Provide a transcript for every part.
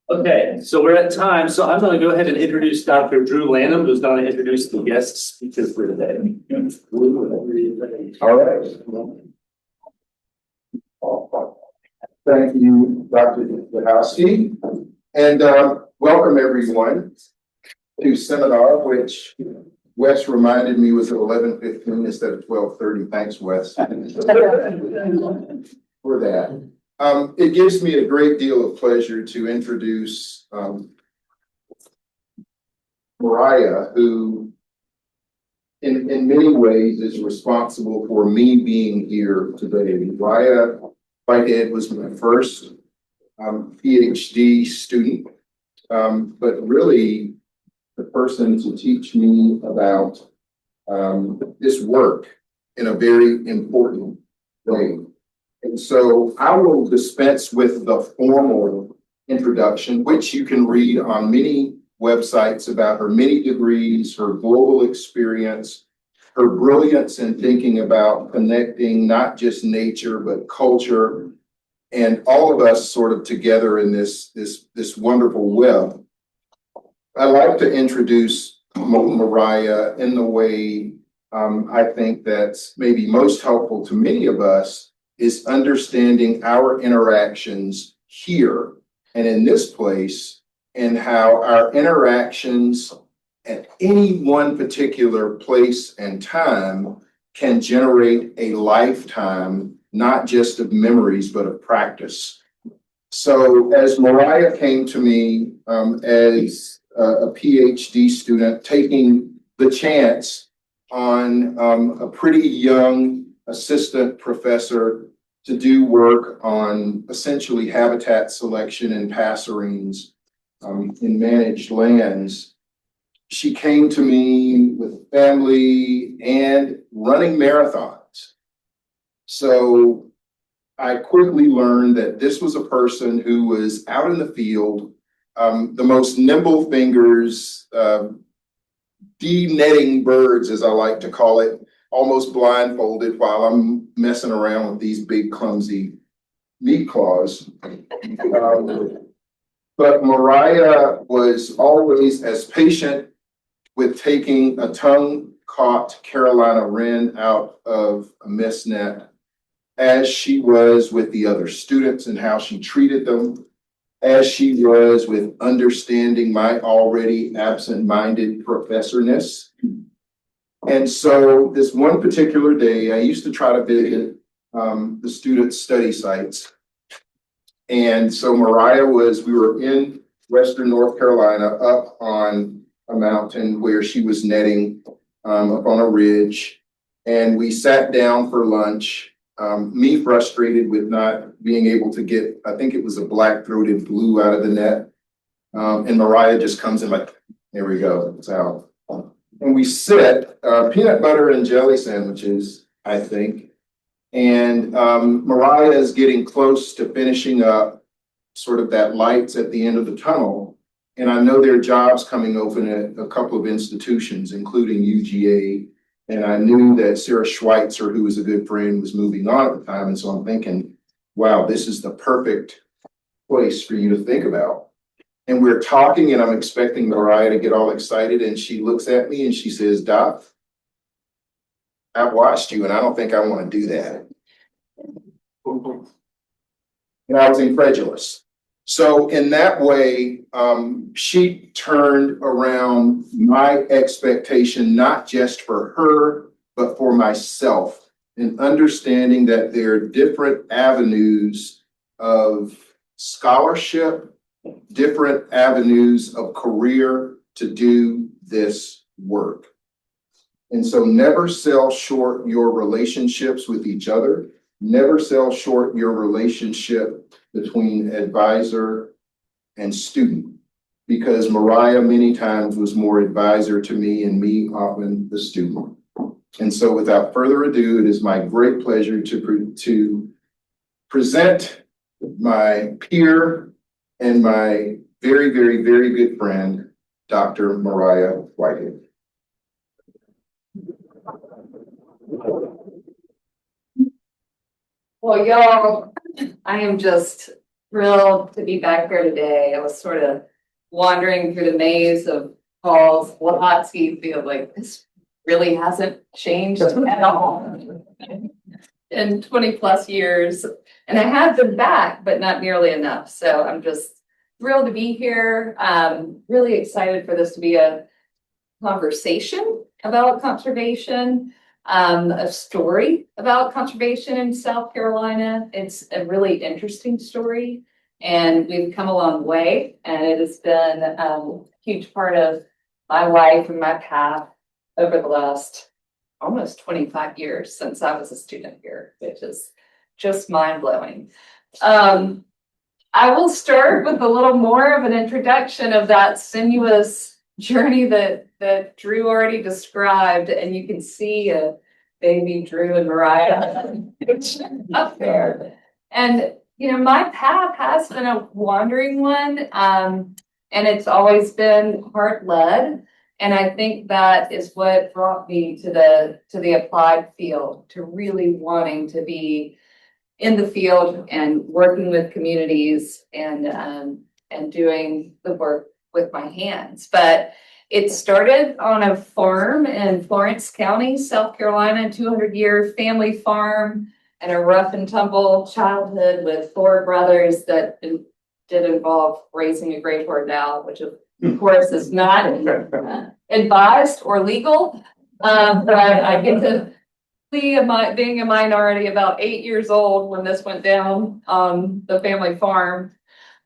Okay, so we're at time. So I'm going to go ahead and introduce Dr. Drew Lanham, who's going to introduce the guest speaker for today. All right. Thank you, Dr. Wachowski, and welcome everyone to seminar, which Wes reminded me was at 11:15 instead of 12:30. Thanks, Wes, for that. It gives me a great deal of pleasure to introduce Mariah, who in many ways is responsible for me being here today. Mariah Whitehead was my first PhD student, but really the person to teach me about this work in a very important way. And so I will dispense with the formal introduction, which you can read on many websites about her many degrees, her global experience, her brilliance in thinking about connecting not just nature, but culture, and all of us sort of together in this wonderful web. I like to introduce Mariah in the way I think that's maybe most helpful to many of us, is understanding our interactions here and in this place, and how our interactions at any one particular place and time can generate a lifetime, not just of memories, but of practice. So as Mariah came to me as a PhD student, taking the chance on a pretty young assistant professor to do work on essentially habitat selection and passerines in managed lands, she came to me with family and running marathons. So I quickly learned that this was a person who was out in the field, the most nimble fingers, de-netting birds, as I like to call it, almost blindfolded while I'm messing around with these big clumsy meat claws. But Mariah was always as patient with taking a tongue-caught Carolina wren out of a mist net as she was with the other students and how she treated them, as she was with understanding my already absent-minded professorness. And so this one particular day, I used to try to visit the student study sites. And so Mariah we were in Western North Carolina up on a mountain where she was netting up on a ridge. And we sat down for lunch, me frustrated with not being able to get, I think it was a black-throated blue out of the net. And Mariah just comes in like, there we go, it's out. And we sit, peanut butter and jelly sandwiches, I think. And Mariah is getting close to finishing up sort of that lights at the end of the tunnel. And I know there are jobs coming open at a couple of institutions, including UGA. And I knew that Sarah Schweitzer, who was a good friend, was moving on at the time. And so I'm thinking, wow, this is the perfect place for you to think about. And we're talking, and I'm expecting Mariah to get all excited. And she looks at me and she says, Doc, I've watched you and I don't think I want to do that. And I was incredulous. So in that way, she turned around my expectation, not just for her, but for myself, in understanding that there are different avenues of scholarship, different avenues of career to do this work. And so never sell short your relationships with each other. Never sell short your relationship between advisor and student, because Mariah many times was more advisor to me and me often the student. And so without further ado, it is my great pleasure to present my peer and my very, very, very good friend, Dr. Mariah Whitehead. Well, y'all, I am just thrilled to be back here today. I was sort of wandering through the maze of Paul's Wahatski field, like this really hasn't changed at all in 20 plus years. And I have been back, but not nearly enough. So I'm just thrilled to be here. Really excited for this to be a conversation about conservation, a story about conservation in South Carolina. It's a really interesting story, and we've come a long way, and it has been a huge part of my life and my path over the last almost 25 years since I was a student here, which is just mind-blowing. I will start with a little more of an introduction of that sinuous journey that Drew already described, and you can see a baby Drew and Mariah up there. And you know, my path has been a wandering one, and it's always been heart-led. And I think that is what brought me to the applied field, to really wanting to be in the field and working with communities and doing the work with my hands. But it started on a farm in Florence County, South Carolina, 200-year family farm, and a rough and tumble childhood with 4 brothers that did involve raising a great horned owl, which of course is not advised or legal. But I get to see being a minority about 8 years old when this went down on the family farm.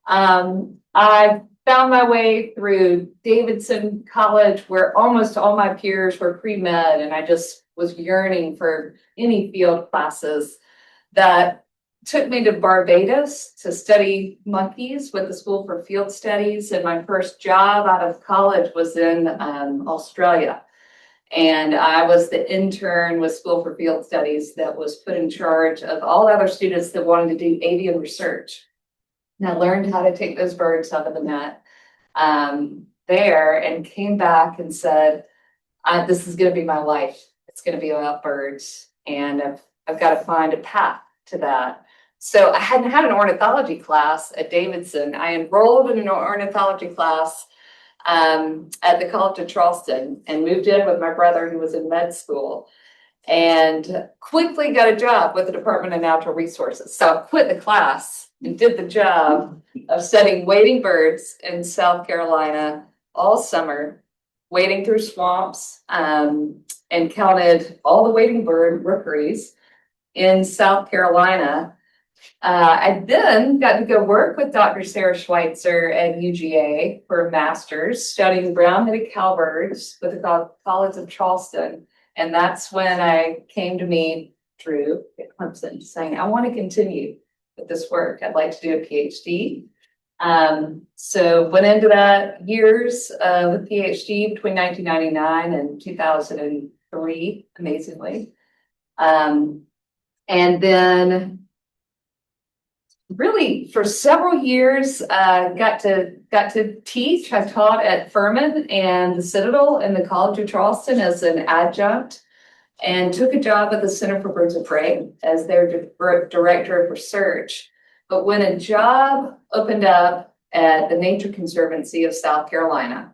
I found my way through Davidson College, where almost all my peers were pre-med, and I just was yearning for any field classes. That took me to Barbados to study monkeys with the School for Field Studies, and my first job out of college was in Australia. And I was the intern with School for Field Studies that was put in charge of all other students that wanted to do avian research. And I learned how to take those birds out of the net there, and came back and said, this is going to be my life. It's going to be about birds, and I've got to find a path to that. So I hadn't had an ornithology class at Davidson. I enrolled in an ornithology class at the College of Charleston and moved in with my brother who was in med school, and quickly got a job with the Department of Natural Resources. So I quit the class and did the job of studying wading birds in South Carolina all summer, wading through swamps, and counted all the wading bird rookeries in South Carolina. I then got to go work with Dr. Sarah Schweitzer at UGA for a master's studying brown-headed cowbirds with the College of Charleston. And that's when I came to meet Drew at Clemson, saying, I want to continue with this work. I'd like to do a PhD. So went into that years of a PhD between 1999 and 2003, amazingly. And then really for several years, got to teach. I taught at Furman and the Citadel and the College of Charleston as an adjunct, and took a job at the Center for Birds of Prey as their director of research. But when a job opened up at the Nature Conservancy of South Carolina,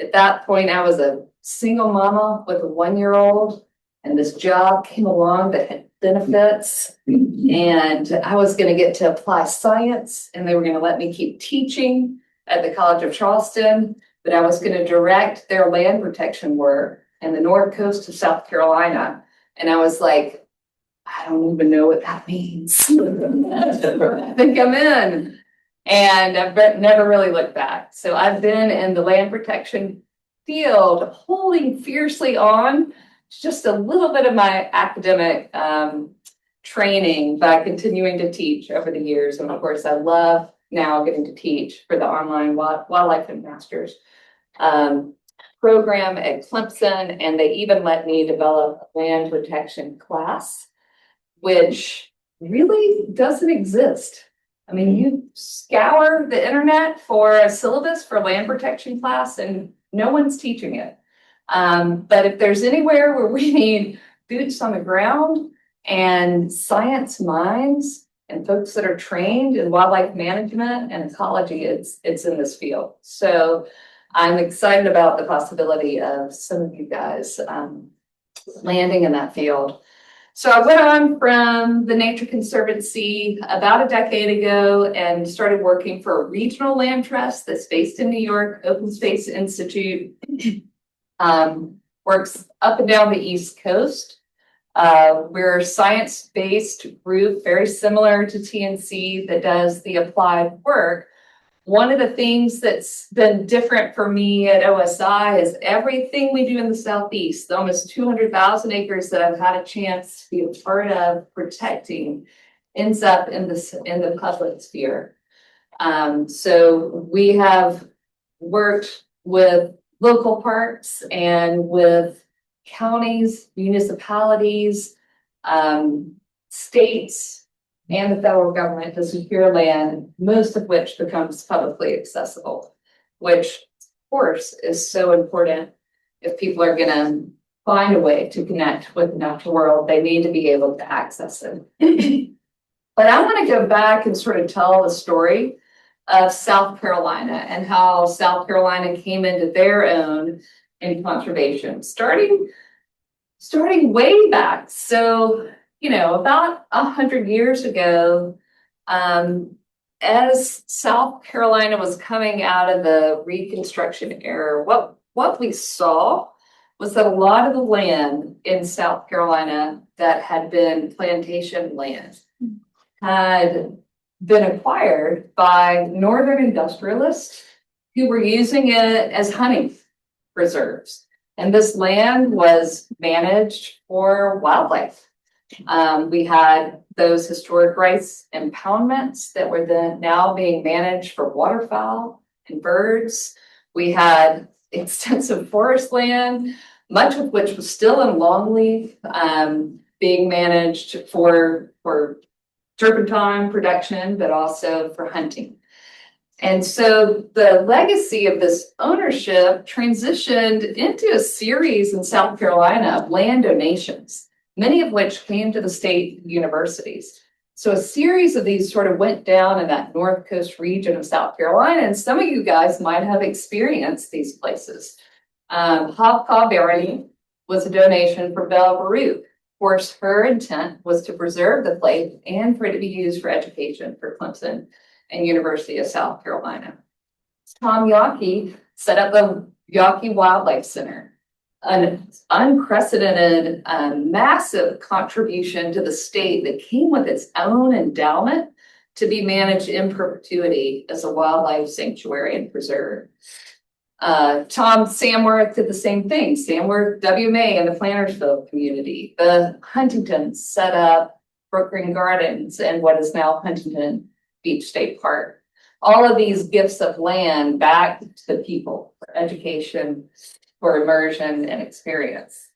at that point I was a single mama with a 1-year-old, and this job came along that had benefits, and I was going to get to apply science, and they were going to let me keep teaching at the College of Charleston, but I was going to direct their land protection work in the North Coast of South Carolina. And I was like, I don't even know what that means. I think I'm in. And I've never really looked back. So I've been in the land protection field, holding fiercely on just a little bit of my academic training by continuing to teach over the years. And of course, I love now getting to teach for the online wildlife and masters program at Clemson. And they even let me develop a land protection class, which really doesn't exist. I mean, you scour the internet for a syllabus for land protection class and no one's teaching it. But if there's anywhere where we need boots on the ground and science minds and folks that are trained in wildlife management and ecology, it's in this field. So I'm excited about the possibility of some of you guys landing in that field. So I went on from the Nature Conservancy about a decade ago and started working for a regional land trust that's based in New York, Open Space Institute. Works up and down the East Coast. We're a science-based group, very similar to TNC, that does the applied work. One of the things that's been different for me at OSI is everything we do in the Southeast, the almost 200,000 acres that I've had a chance to be a part of protecting, ends up in the public sphere. So we have worked with local parks and with counties, municipalities, states, and the federal government to secure land, most of which becomes publicly accessible, which of course is so important. If people are gonna find a way to connect with the natural world, they need to be able to access it. But I want to go back and sort of tell the story of South Carolina and how South Carolina came into their own in conservation, starting way back. So, about 100 years ago, as South Carolina was coming out of the Reconstruction era, what we saw was that a lot of the land in South Carolina that had been plantation land had been acquired by northern industrialists who were using it as hunting reserves. And this land was managed for wildlife. We had those historic rights impoundments that were then now being managed for waterfowl and birds. We had extensive forest land, much of which was still in longleaf, being managed for turpentine production, but also for hunting. And so the legacy of this ownership transitioned into a series in South Carolina of land donations, many of which came to the state universities. So a series of these sort of went down in that North Coast region of South Carolina, and some of you guys might have experienced these places. Hopcaw Berry was a donation from Belle Baruch. Of course, her intent was to preserve the place and for it to be used for education for Clemson and University of South Carolina. Tom Yawkey set up the Yawkey Wildlife Center, an unprecedented, massive contribution to the state that came with its own endowment to be managed in perpetuity as a wildlife sanctuary and preserve. Tom Samworth did the same thing. Samworth WMA in the Plantersville community. The Huntingtons set up Brook Green Gardens and what is now Huntington Beach State Park. All of these gifts of land back to the people for education, for immersion and experience.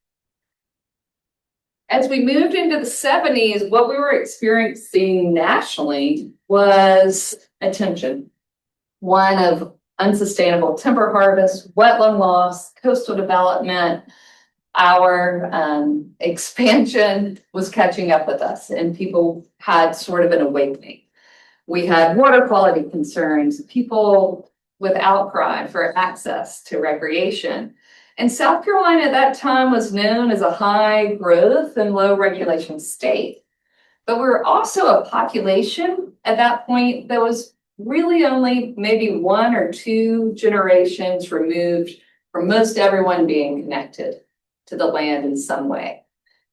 As we moved into the 70s, what we were experiencing nationally was a tension. One of unsustainable timber harvest, wetland loss, coastal development. Our expansion was catching up with us and people had sort of an awakening. We had water quality concerns, people with outcry for access to recreation. And South Carolina at that time was known as a high growth and low regulation state. But we were also a population at that point that was really only maybe 1 or 2 generations removed from most everyone being connected to the land in some way.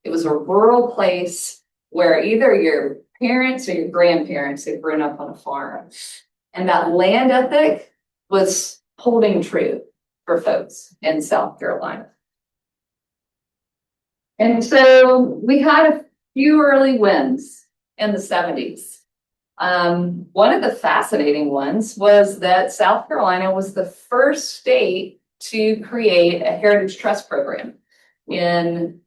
It was a rural place where either your parents or your grandparents had grown up on a farm. And that land ethic was holding true for folks in South Carolina. And so we had a few early wins in the 70s. One of the fascinating ones was that South Carolina was the first state to create a Heritage Trust program in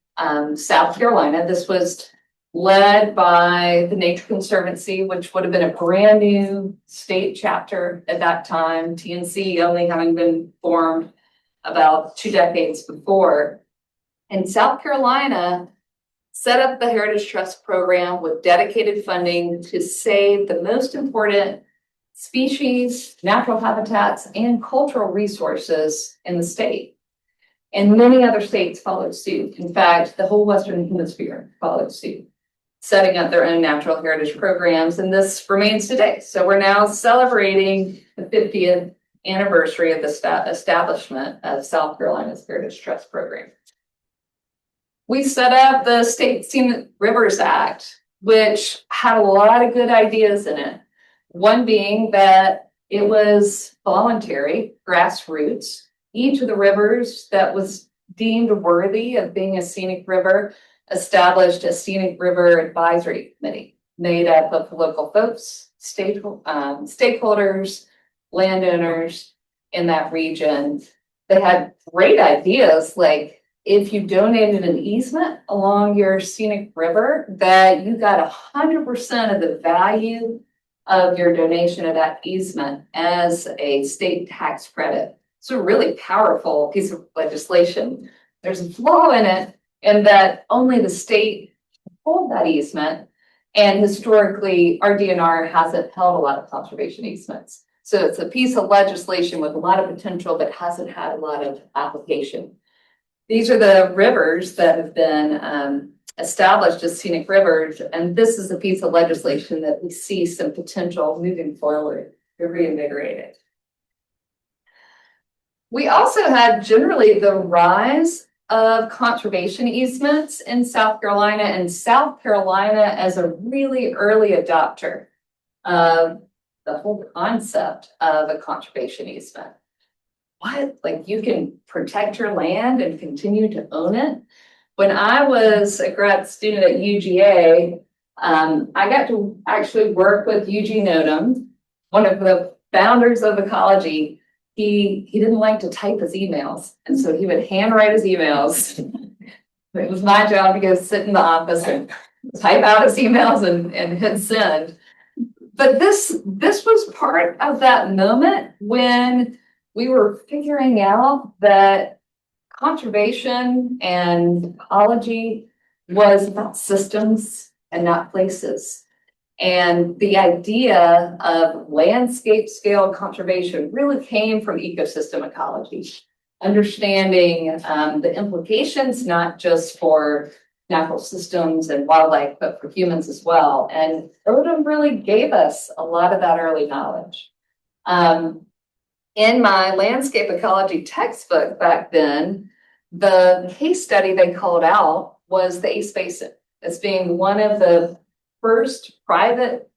South Carolina. This was led by the Nature Conservancy, which would have been a brand new state chapter at that time, TNC only having been formed about 2 decades before. And South Carolina set up the Heritage Trust program with dedicated funding to save the most important species, natural habitats, and cultural resources in the state. And many other states followed suit. In fact, the whole Western Hemisphere followed suit, setting up their own natural heritage programs, and this remains today. So we're now celebrating the 50th anniversary of the establishment of South Carolina's Heritage Trust program. We set up the State Scenic Rivers Act, which had a lot of good ideas in it. One being that it was voluntary, grassroots. Each of the rivers that was deemed worthy of being a scenic river established a scenic river advisory committee made up of local folks, stakeholders, landowners in that region. They had great ideas, like if you donated an easement along your scenic river, that you got 100% of the value of your donation of that easement as a state tax credit. It's a really powerful piece of legislation. There's a flaw in it, in that only the state hold that easement, and historically our DNR hasn't held a lot of conservation easements. So it's a piece of legislation with a lot of potential but hasn't had a lot of application. These are the rivers that have been established as scenic rivers, and this is a piece of legislation that we see some potential moving forward to reinvigorate it. We also had generally the rise of conservation easements in South Carolina, and South Carolina as a really early adopter of the whole concept of a conservation easement. What? Like you can protect your land and continue to own it? When I was a grad student at UGA, I got to actually work with Eugene Odom, one of the founders of ecology. He didn't like to type his emails, and so he would handwrite his emails. It was my job to go sit in the office and type out his emails and hit send. But this was part of that moment when we were figuring out that conservation and ecology was about systems and not places. And the idea of landscape scale conservation really came from ecosystem ecology, understanding the implications, not just for natural systems and wildlife, but for humans as well. And Odom really gave us a lot of that early knowledge. In my landscape ecology textbook back then, the case study they called out was the Ace Basin as being one of the first private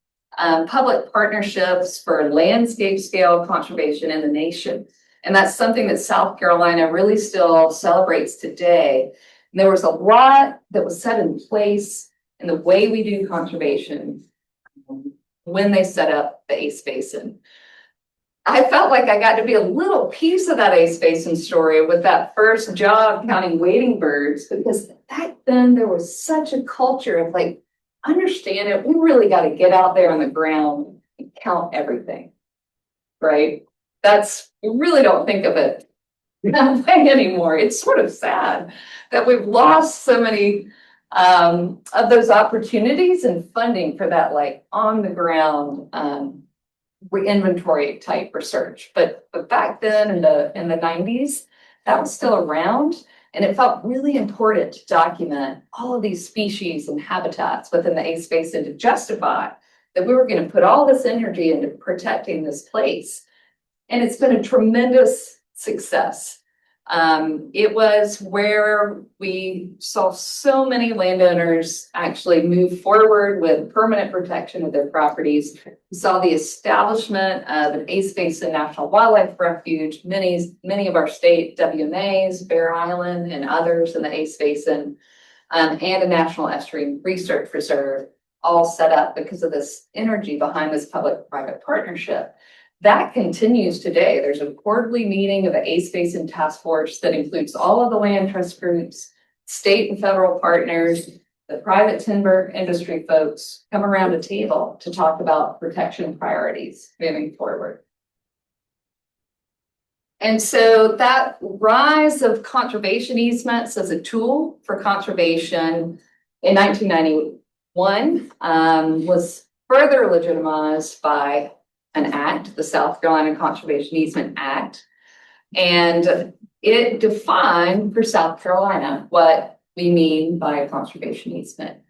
public partnerships for landscape scale conservation in the nation. And that's something that South Carolina really still celebrates today. And there was a lot that was set in place in the way we do conservation when they set up the Ace Basin. I felt like I got to be a little piece of that Ace Basin story with that first job counting wading birds, because back then there was such a culture of like, understand it, we really got to get out there on the ground and count everything, right? We really don't think of it that way anymore. It's sort of sad that we've lost so many of those opportunities and funding for that, like on the ground inventory type research. But back then in the 90s, that was still around. And it felt really important to document all of these species and habitats within the Ace Basin to justify that we were going to put all this energy into protecting this place. And it's been a tremendous success. It was where we saw so many landowners actually move forward with permanent protection of their properties. We saw the establishment of an Ace Basin National Wildlife Refuge, many of our state WMAs, Bear Island and others in the Ace Basin, and a National Estuarine Research Reserve, all set up because of this energy behind this public-private partnership. That continues today. There's a quarterly meeting of the Ace Basin Task Force that includes all of the land trust groups, state and federal partners, the private timber industry folks come around a table to talk about protection priorities moving forward. And so that rise of conservation easements as a tool for conservation in 1991 was further legitimized by an act, the South Carolina Conservation Easement Act. And it defined for South Carolina what we mean by a conservation easement,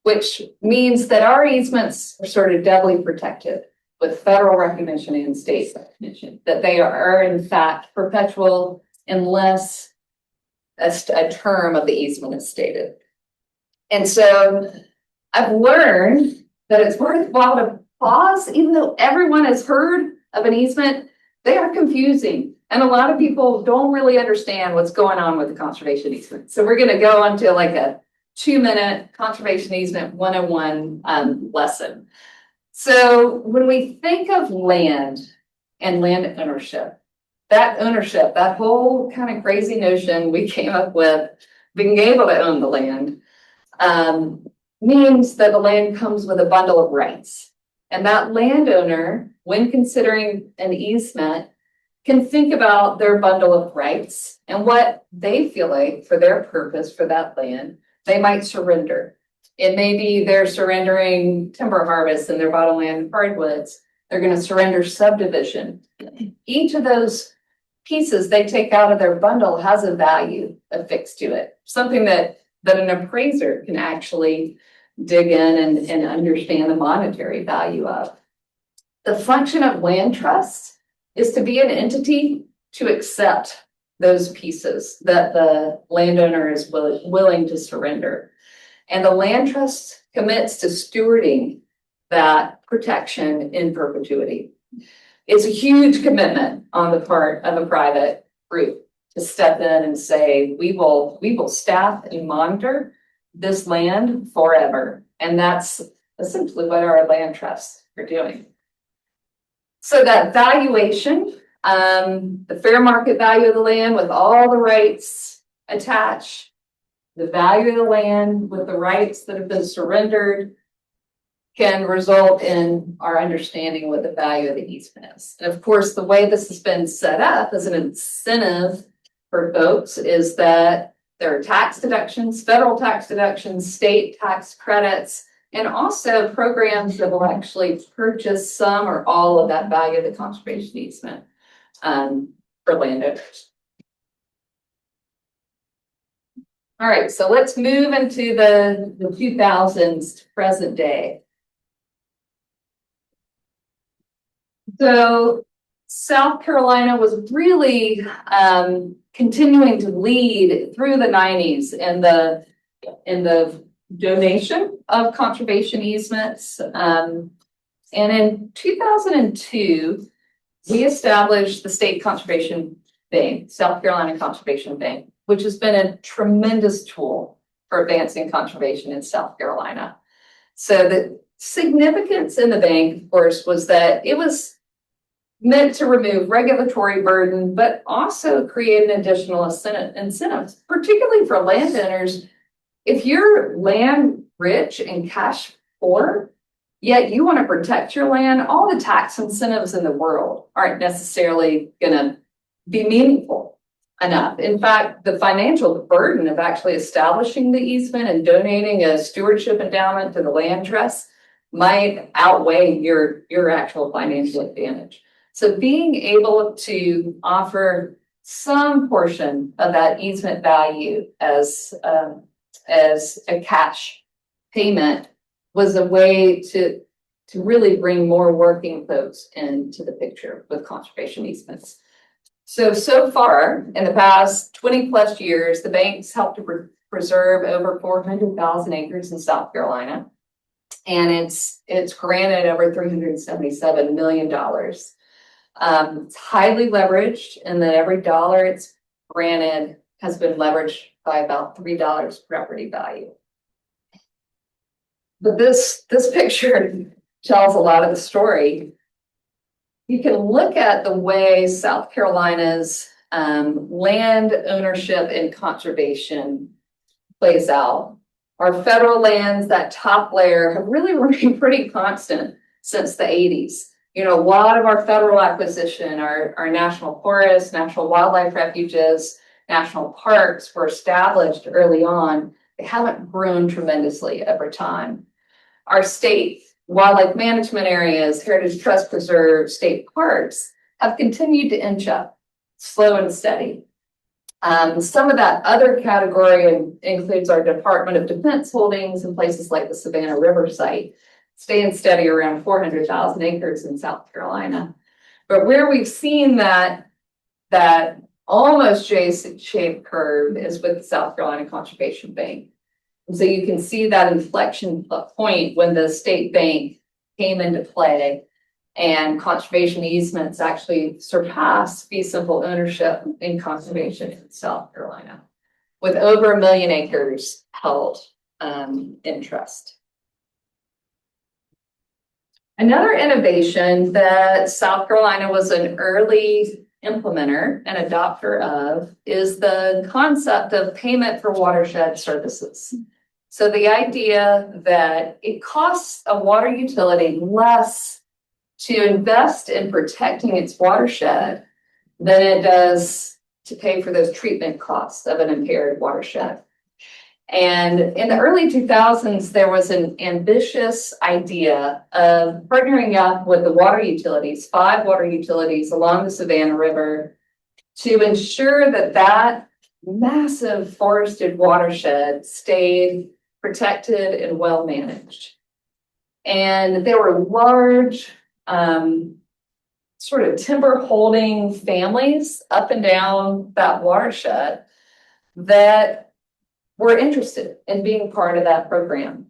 which means that our easements are sort of doubly protected with federal recognition and state recognition, that they are in fact perpetual unless a term of the easement is stated. And so I've learned that it's worthwhile to pause, even though everyone has heard of an easement, they are confusing. And a lot of people don't really understand what's going on with the conservation easement. So we're going to go on to like a 2-minute conservation easement 101 lesson. So when we think of land and land ownership, that whole kind of crazy notion we came up with, being able to own the land, means that the land comes with a bundle of rights. And that landowner, when considering an easement, can think about their bundle of rights and what they feel like for their purpose for that land, they might surrender. It may be they're surrendering timber harvest in their bottomland hardwoods. They're going to surrender subdivision. Each of those pieces they take out of their bundle has a value affixed to it, something that an appraiser can actually dig in and understand the monetary value of. The function of land trusts is to be an entity to accept those pieces that the landowner is willing to surrender. And the land trust commits to stewarding that protection in perpetuity. It's a huge commitment on the part of a private group to step in and say, we will staff and monitor this land forever. And that's essentially what our land trusts are doing. So that valuation, the fair market value of the land with all the rights attached, the value of the land with the rights that have been surrendered, can result in our understanding what the value of the easement is. And of course, the way this has been set up as an incentive for folks is that there are tax deductions, federal tax deductions, state tax credits, and also programs that will actually purchase some or all of that value of the conservation easement for landowners. All right, so let's move into the 2000s to present day. So South Carolina was really continuing to lead through the 90s in the donation of conservation easements. And in 2002, we established the State Conservation Bank, South Carolina Conservation Bank, which has been a tremendous tool for advancing conservation in South Carolina. So the significance in the bank, of course, was that it was meant to remove regulatory burden, but also create an additional incentives, particularly for landowners. If you're land rich and cash poor, yet you want to protect your land, all the tax incentives in the world aren't necessarily going to be meaningful enough. In fact, the financial burden of actually establishing the easement and donating a stewardship endowment to the land trust might outweigh your actual financial advantage. So being able to offer some portion of that easement value as a cash payment was a way to really bring more working folks into the picture with conservation easements. So far, in the past 20 plus years, the bank's helped to preserve over 400,000 acres in South Carolina, and it's granted over $377 million. It's highly leveraged, and that every dollar it's granted has been leveraged by about $3 property value. But this picture tells a lot of the story. You can look at the way South Carolina's land ownership and conservation plays out. Our federal lands, that top layer, have really remained pretty constant since the 80s. You know, a lot of our federal acquisition, our national forests, national wildlife refuges, national parks were established early on. They They haven't grown tremendously over time. Our state wildlife management areas, heritage trust preserves, state parks have continued to inch up, slow and steady. Some of that other category includes our Department of Defense holdings in places like the Savannah River site, staying steady around 400,000 acres in South Carolina. But where we've seen that almost J-shaped curve is with the South Carolina Conservation Bank. And so you can see that inflection point when the state bank came into play and conservation easements actually surpassed fee simple ownership in conservation in South Carolina, with over 1 million acres held in trust. Another innovation that South Carolina was an early implementer and adopter of is the concept of payment for watershed services. So the idea that it costs a water utility less to invest in protecting its watershed than it does to pay for those treatment costs of an impaired watershed. And in the early 2000s, there was an ambitious idea of partnering up with the water utilities, 5 water utilities along the Savannah River, to ensure that that massive forested watershed stayed protected and well managed. And there were large sort of timber holding families up and down that watershed that were interested in being part of that program.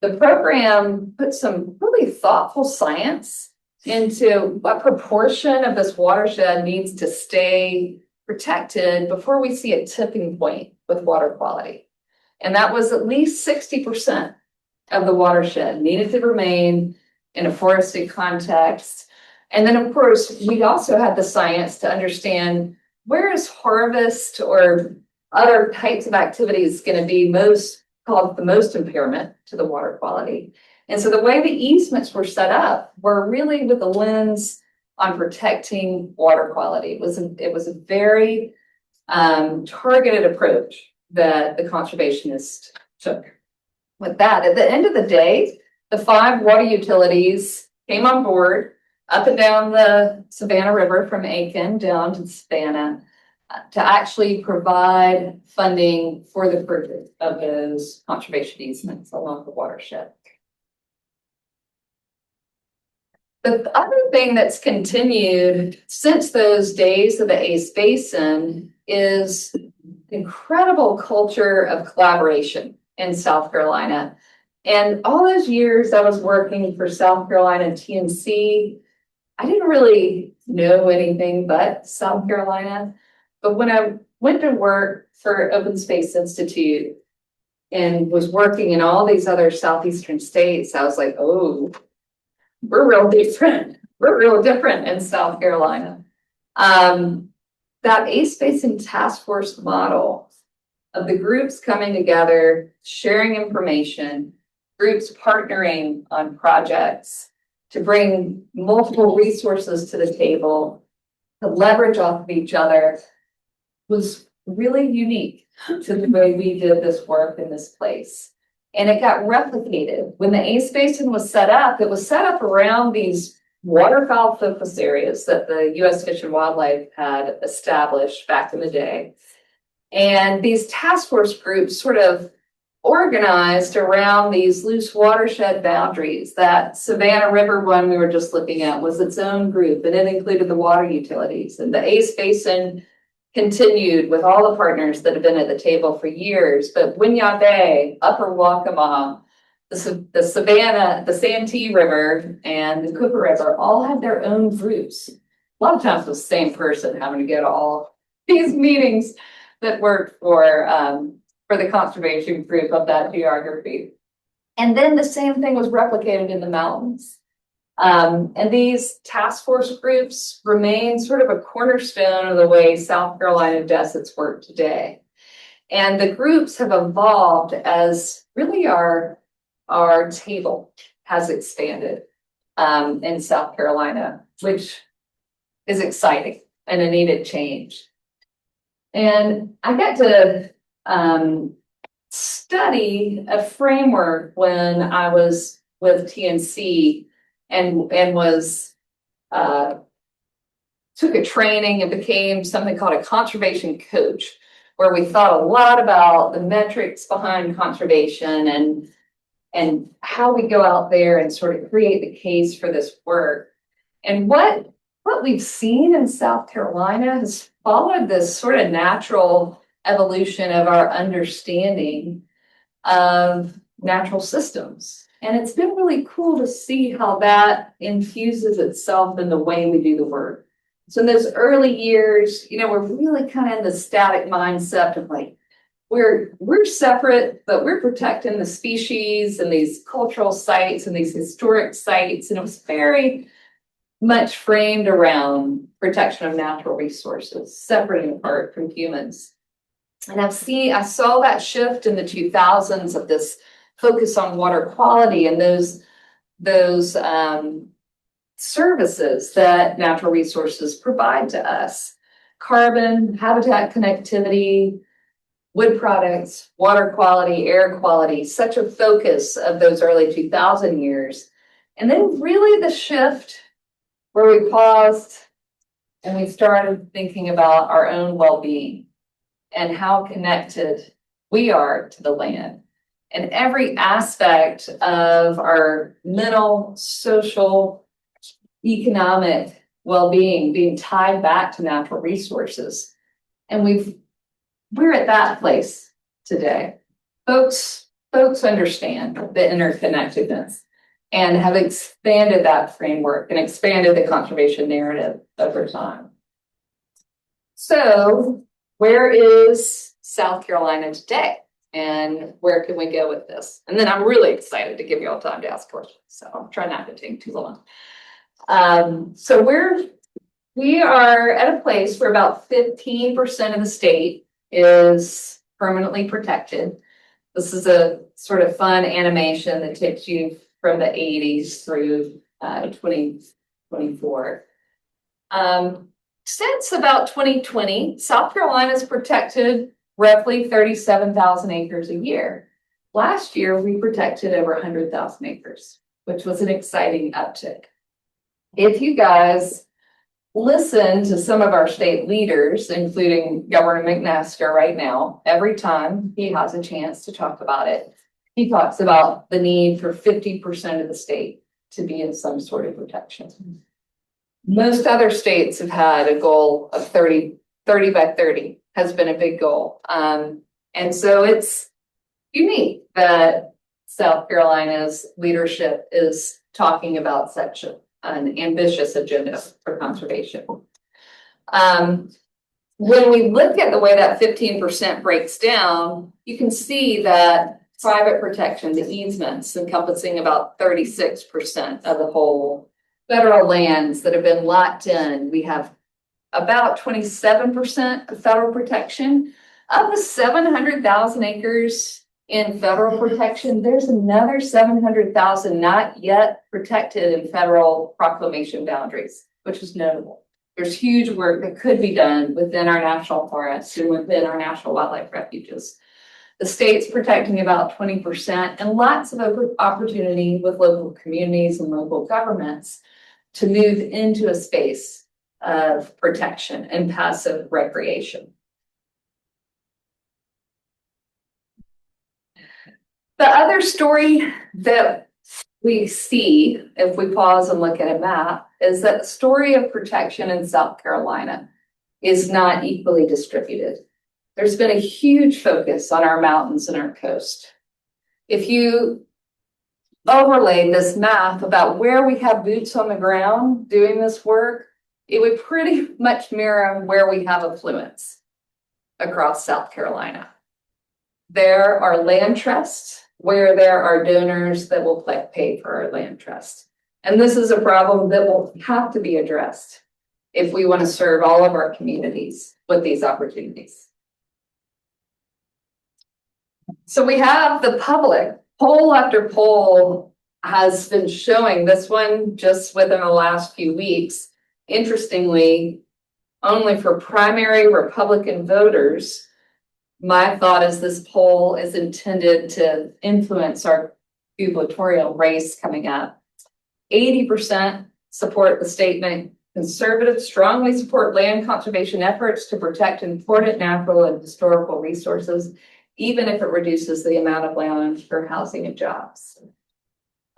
The program put some really thoughtful science into what proportion of this watershed needs to stay protected before we see a tipping point with water quality. And that was at least 60% of the watershed needed to remain in a forested context. And then, of course, we also had the science to understand where is harvest or other types of activities going to be called the most impairment to the water quality. And so the way the easements were set up were really with a lens on protecting water quality. It was a very targeted approach that the conservationists took. With that, at the end of the day, the 5 water utilities came on board up and down the Savannah River from Aiken down to Savannah to actually provide funding for the purchase of those conservation easements along the watershed. The other thing that's continued since those days of the Ace Basin is incredible culture of collaboration in South Carolina. And all those years I was working for South Carolina TNC, I didn't really know anything but South Carolina. But when I went to work for Open Space Institute and was working in all these other southeastern states, I was like, oh, we're real different. We're real different in South Carolina. That Ace Basin Task Force model of the groups coming together, sharing information, groups partnering on projects to bring multiple resources to the table, to leverage off of each other, was really unique to the way we did this work in this place. And it got replicated. When the Ace Basin was set up, it was set up around these waterfowl focus areas that the U.S. Fish and Wildlife had established back in the day. And these task force groups sort of organized around these loose watershed boundaries. That Savannah River one we were just looking at was its own group, and it included the water utilities. And the Ace Basin continued with all the partners that have been at the table for years. But Winyah Bay, Upper Waccamaw, the Savannah, the Santee River, and the Cooper River all had their own groups. A lot of times it was the same person having to go to all these meetings that worked for the conservation group of that geography. And then the same thing was replicated in the mountains. And these task force groups remain sort of a cornerstone of the way South Carolina does its work today. And the groups have evolved as really our table has expanded in South Carolina, which is exciting and a needed change. And I got to study a framework when I was with TNC and was took a training and became something called a conservation coach, where we thought a lot about the metrics behind conservation and how we go out there and sort of create the case for this work. And what we've seen in South Carolina has followed this sort of natural evolution of our understanding of natural systems. And it's been really cool to see how that infuses itself in the way we do the work. So in those early years, we're really kind of in the static mindset of like, we're separate, but we're protecting the species and these cultural sites and these historic sites. And it was very much framed around protection of natural resources, separate and apart from humans. And I saw that shift in the 2000s of this focus on water quality and those services that natural resources provide to us. Carbon, habitat connectivity, wood products, water quality, air quality, such a focus of those early 2000 years. And then really the shift where we paused and we started thinking about our own well-being and how connected we are to the land. And every aspect of our mental, social, economic well-being being tied back to natural resources. And we're at that place today. Folks understand the interconnectedness and have expanded that framework and expanded the conservation narrative over time. So where is South Carolina today? And where can we go with this? And then I'm really excited to give you all time to ask questions. So I'll try not to take too long. So we are at a place where about 15% of the state is permanently protected. This is a sort of fun animation that takes you from the 80s through 2024. Since about 2020, South Carolina's protected roughly 37,000 acres a year. Last year, we protected over 100,000 acres, which was an exciting uptick. If you guys listen to some of our state leaders, including Governor McMaster right now, every time he has a chance to talk about it, he talks about the need for 50% of the state to be in some sort of protection. Most other states have had a goal of 30 by 30 has been a big goal. And so it's unique that South Carolina's leadership is talking about such an ambitious agenda for conservation. When we look at the way that 15% breaks down, you can see that private protection, the easements, encompassing about 36% of the whole federal lands that have been locked in. We have about 27% of federal protection. Of the 700,000 acres in federal protection, there's another 700,000 not yet protected in federal proclamation boundaries, which is notable. There's huge work that could be done within our national forests and within our national wildlife refuges. The state's protecting about 20% and lots of opportunity with local communities and local governments to move into a space of protection and passive recreation. The other story that we see, if we pause and look at a map, is that the story of protection in South Carolina is not equally distributed. There's been a huge focus on our mountains and our coast. If you overlay this map about where we have boots on the ground doing this work, it would pretty much mirror where we have affluence across South Carolina. There are land trusts where there are donors that will pay for our land trust. And this is a problem that will have to be addressed if we want to serve all of our communities with these opportunities. So we have the public. Poll after poll has been showing, this one just within the last few weeks, interestingly, only for primary Republican voters, my thought is this poll is intended to influence our gubernatorial race coming up. 80% support the statement. Conservatives strongly support land conservation efforts to protect important natural and historical resources, even if it reduces the amount of land for housing and jobs.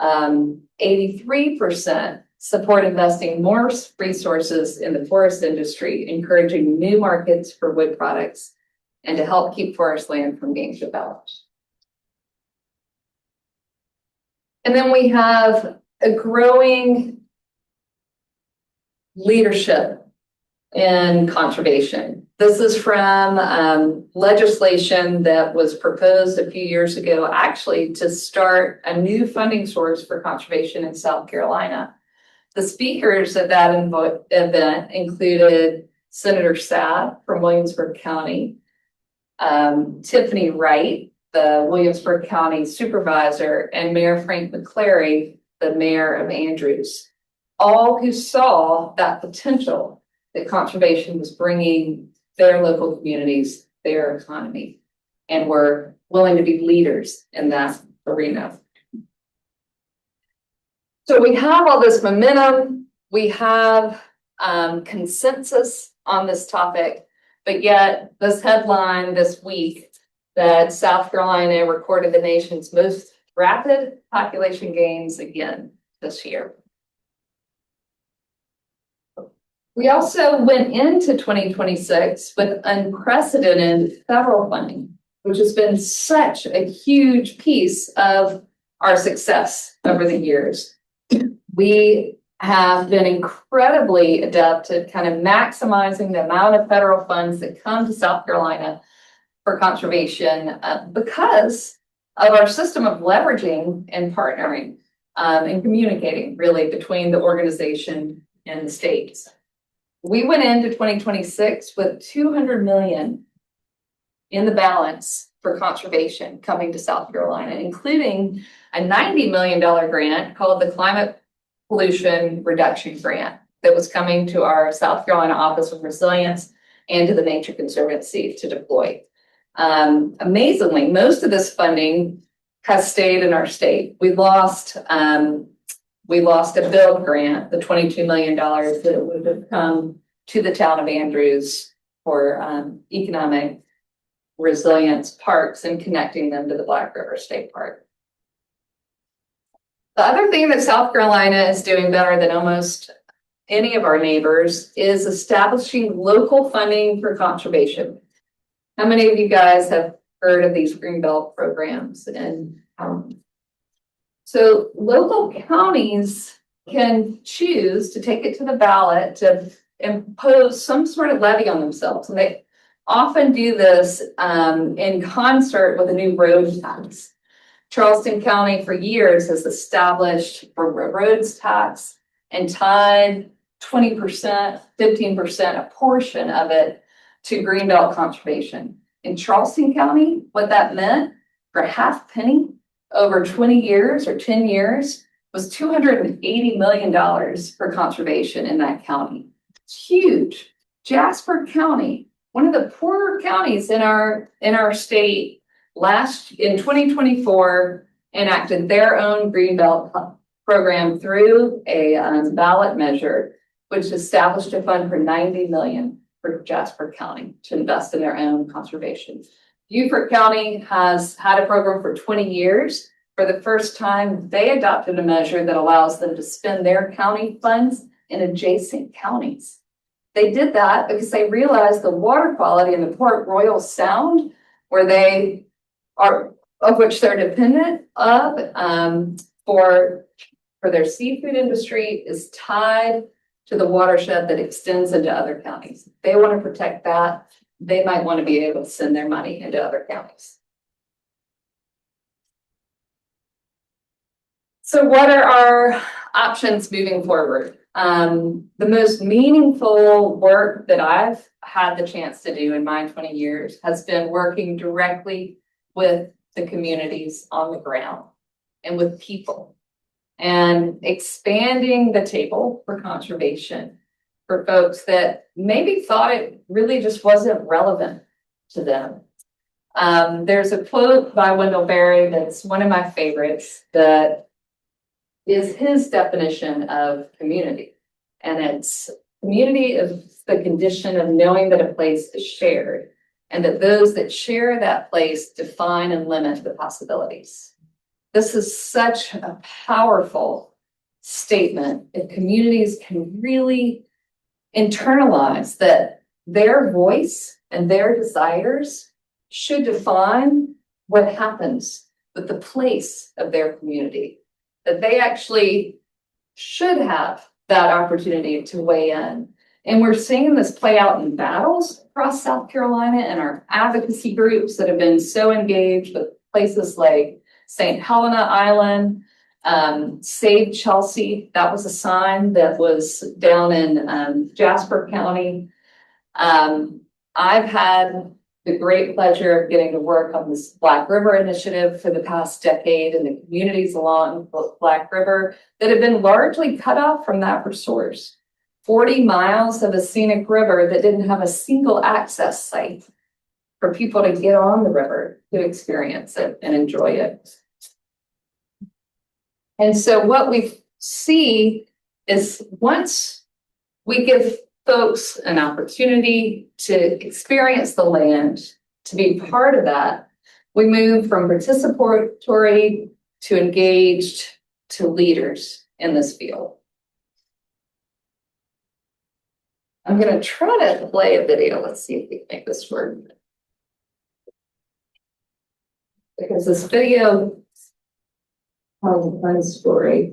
83% support investing more resources in the forest industry, encouraging new markets for wood products, and to help keep forest land from being developed. And then we have a growing leadership in conservation. This is from legislation that was proposed a few years ago, actually, to start a new funding source for conservation in South Carolina. The speakers at that event included Senator Sabb from Williamsburg County, Tiffany Wright, the Williamsburg County Supervisor, and Mayor Frank McClary, the Mayor of Andrews, all who saw that potential that conservation was bringing their local communities, their economy, and were willing to be leaders in that arena. So we have all this momentum, we have consensus on this topic, but yet this headline this week that South Carolina recorded the nation's most rapid population gains again this year. We also went into 2026 with unprecedented federal funding, which has been such a huge piece of our success over the years. We have been incredibly adept at kind of maximizing the amount of federal funds that come to South Carolina for conservation because of our system of leveraging and partnering and communicating really between the organization and the states. We went into 2026 with $200 million in the balance for conservation coming to South Carolina, including a $90 million grant called the Climate Pollution Reduction Grant that was coming to our South Carolina Office of Resilience and to the Nature Conservancy to deploy. Amazingly, most of this funding has stayed in our state. We lost a build grant, the $22 million that would have come to the town of Andrews for economic resilience parks and connecting them to the Black River State Park. The other thing that South Carolina is doing better than almost any of our neighbors is establishing local funding for conservation. How many of you guys have heard of these Greenbelt programs? And so local counties can choose to take it to the ballot to impose some sort of levy on themselves. And they often do this in concert with a new road tax. Charleston County for years has established a roads tax and tied 20%, 15%, a portion of it to Greenbelt conservation. In Charleston County, what that meant for a half penny over 20 years or 10 years was $280 million for conservation in that county. It's huge. Jasper County, one of the poorer counties in our state, in 2024 enacted their own Greenbelt program through a ballot measure, which established a fund for $90 million for Jasper County to invest in their own conservation. Beaufort County has had a program for 20 years. For the first time, they adopted a measure that allows them to spend their county funds in adjacent counties. They did that because they realized the water quality in the Port Royal Sound, where they are, of which they're dependent of for their seafood industry, is tied to the watershed that extends into other counties. They want to protect that. They might want to be able to send their money into other counties. So what are our options moving forward? The most meaningful work that I've had the chance to do in my 20 years has been working directly with the communities on the ground and with people and expanding the table for conservation for folks that maybe thought it really just wasn't relevant to them. There's a quote by Wendell Berry that's one of my favorites that is his definition of community. And it's community is the condition of knowing that a place is shared and that those that share that place define and limit the possibilities. This is such a powerful statement. If communities can really internalize that their voice and their desires should define what happens with the place of their community, that they actually should have that opportunity to weigh in. And we're seeing this play out in battles across South Carolina and our advocacy groups that have been so engaged with places like St. Helena Island, Save Chelsea. That was a sign that was down in Jasper County. I've had the great pleasure of getting to work on this Black River initiative for the past decade in the communities along the Black River that have been largely cut off from that resource. 40 miles of a scenic river that didn't have a single access site for people to get on the river to experience it and enjoy it. And so what we see is once we give folks an opportunity to experience the land, to be part of that, we move from participatory to engaged to leaders in this field. I'm going to try to play a video. Let's see if we can make this work. Because this video tells a fun story.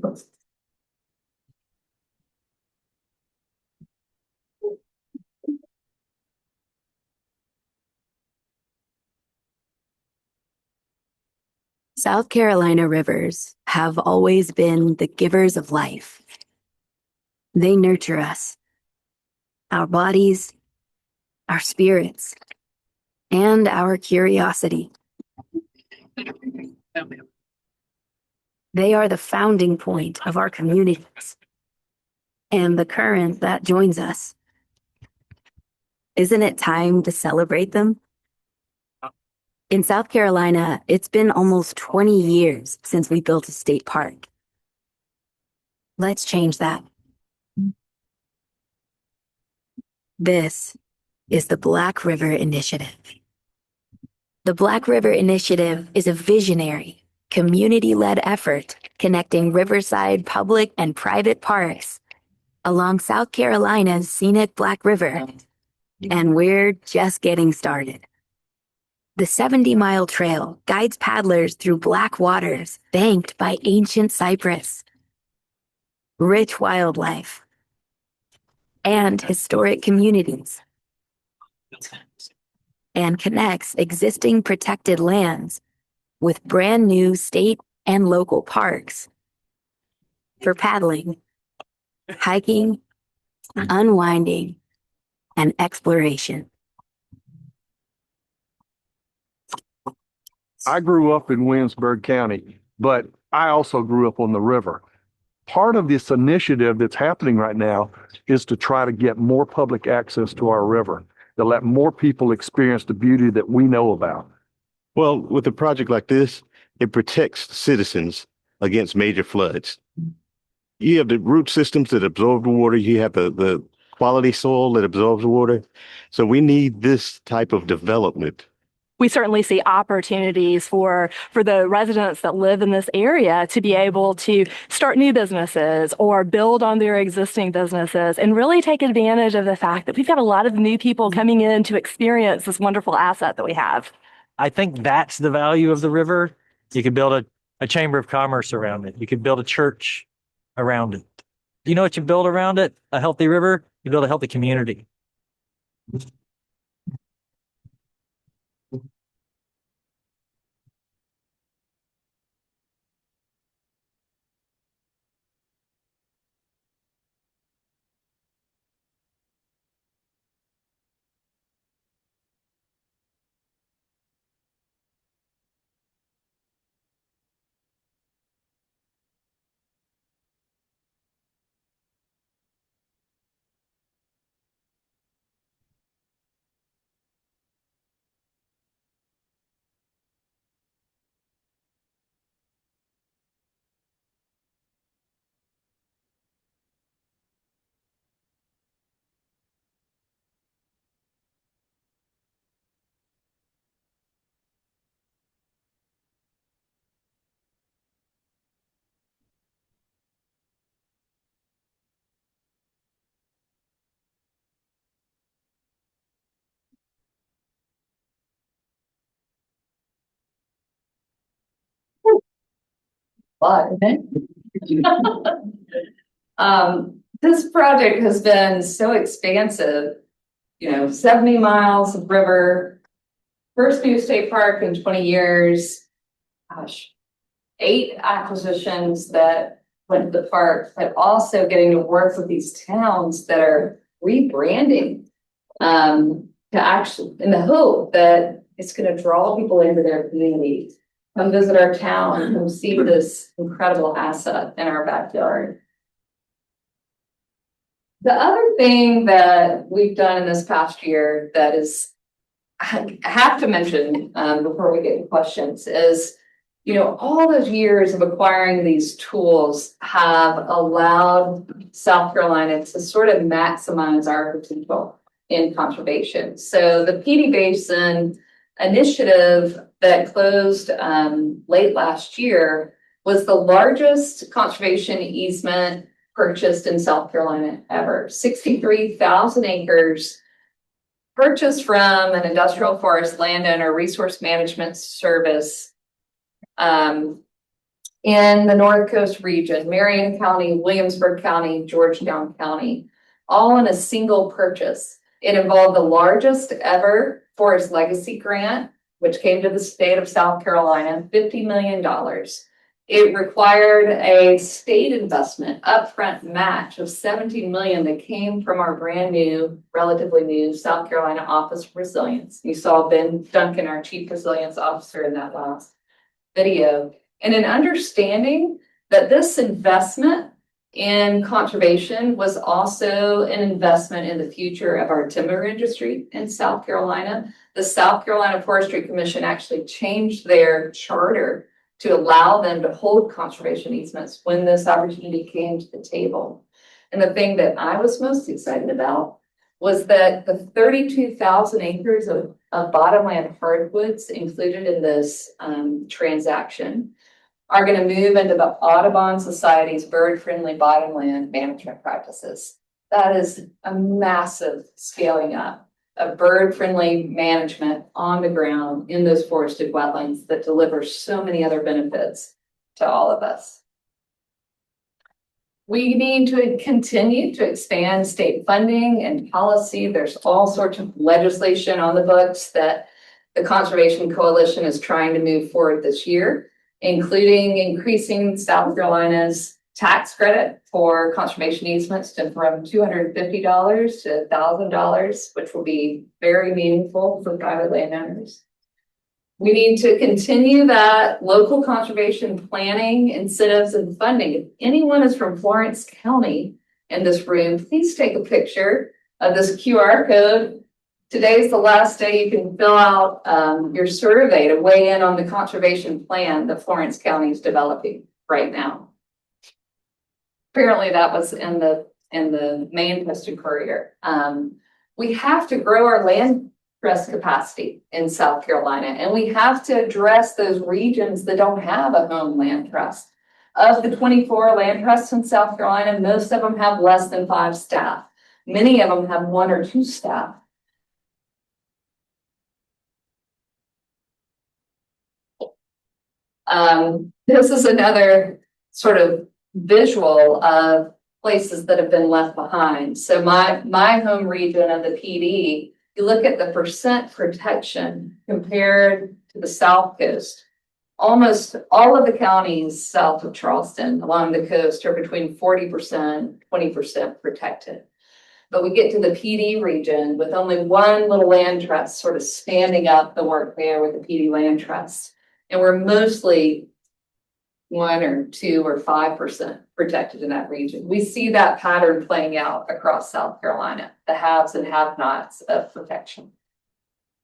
South Carolina rivers have always been the givers of life. They nurture us, our bodies, our spirits, and our curiosity. They are the founding point of our communities and the current that joins us. Isn't it time to celebrate them? In South Carolina, it's been almost 20 years since we built a state park. Let's change that. This is the Black River Initiative. The Black River Initiative is a visionary, community-led effort connecting riverside public and private parks along South Carolina's scenic Black River, and we're just getting started. The 70-mile trail guides paddlers through black waters banked by ancient cypress, rich wildlife, and historic communities, and connects existing protected lands with brand new state and local parks for paddling, hiking, unwinding, and exploration. I grew up in Williamsburg County, but I also grew up on the river. Part of this initiative that's happening right now is to try to get more public access to our river, to let more people experience the beauty that we know about. Well, with a project like this, it protects citizens against major floods. You have the root systems that absorb the water. You have the quality soil that absorbs the water. So we need this type of development. We certainly see opportunities for the residents that live in this area to be able to start new businesses or build on their existing businesses and really take advantage of the fact that we've got a lot of new people coming in to experience this wonderful asset that we have. I think that's the value of the river. You could build a chamber of commerce around it. You could build a church around it. You know what you build around it? A healthy river. You build a healthy community. but this project has been so expansive, 70 miles of river, first new state park in 20 years, gosh, 8 acquisitions that went to the park, but also getting to work with these towns that are rebranding to actually, in the hope that it's going to draw people into their community. Come visit our town, come see this incredible asset in our backyard. The other thing that we've done in this past year that is, I have to mention before we get to questions is, all those years of acquiring these tools have allowed South Carolina to sort of maximize our potential in conservation. So the PD Basin initiative that closed late last year was the largest conservation easement purchased in South Carolina ever. 63,000 acres purchased from an industrial forest landowner resource management service in the North Coast region, Marion County, Williamsburg County, Georgetown County, all in a single purchase. It involved the largest ever forest legacy grant, which came to the state of South Carolina, $50 million. It required a state investment upfront match of $17 million that came from our brand new, relatively new South Carolina Office of Resilience. You saw Ben Duncan, our Chief Resilience Officer, in that last video. And an understanding that this investment in conservation was also an investment in the future of our timber industry in South Carolina. The South Carolina Forestry Commission actually changed their charter to allow them to hold conservation easements when this opportunity came to the table. And the thing that I was most excited about was that the 32,000 acres of bottomland hardwoods included in this transaction are going to move into the Audubon Society's bird-friendly bottomland management practices. That is a massive scaling up of bird-friendly management on the ground in those forested wetlands that delivers so many other benefits to all of us. We need to continue to expand state funding and policy. There's all sorts of legislation on the books that the Conservation Coalition is trying to move forward this year, including increasing South Carolina's tax credit for conservation easements from $250 to $1,000, which will be very meaningful for private landowners. We need to continue that local conservation planning, incentives, and funding. If anyone is from Florence County in this room, please take a picture of this QR code. Today's the last day you can fill out your survey to weigh in on the conservation plan that Florence County is developing right now. Apparently that was in the main posted courier. We have to grow our land trust capacity in South Carolina, and we have to address those regions that don't have a home land trust. Of the 24 land trusts in South Carolina, most of them have less than 5 staff. Many of them have 1 or 2 staff. This is another sort of visual of places that have been left behind. So my home region of the PD, you look at the percent protection compared to the South Coast. Almost all of the counties south of Charleston along the coast are between 40%, 20% protected. But we get to the PD region with only 1 little land trust sort of standing up the work there with the PD land trust. And we're mostly 1 or 2 or 5% protected in that region. We see that pattern playing out across South Carolina, the haves and have-nots of protection.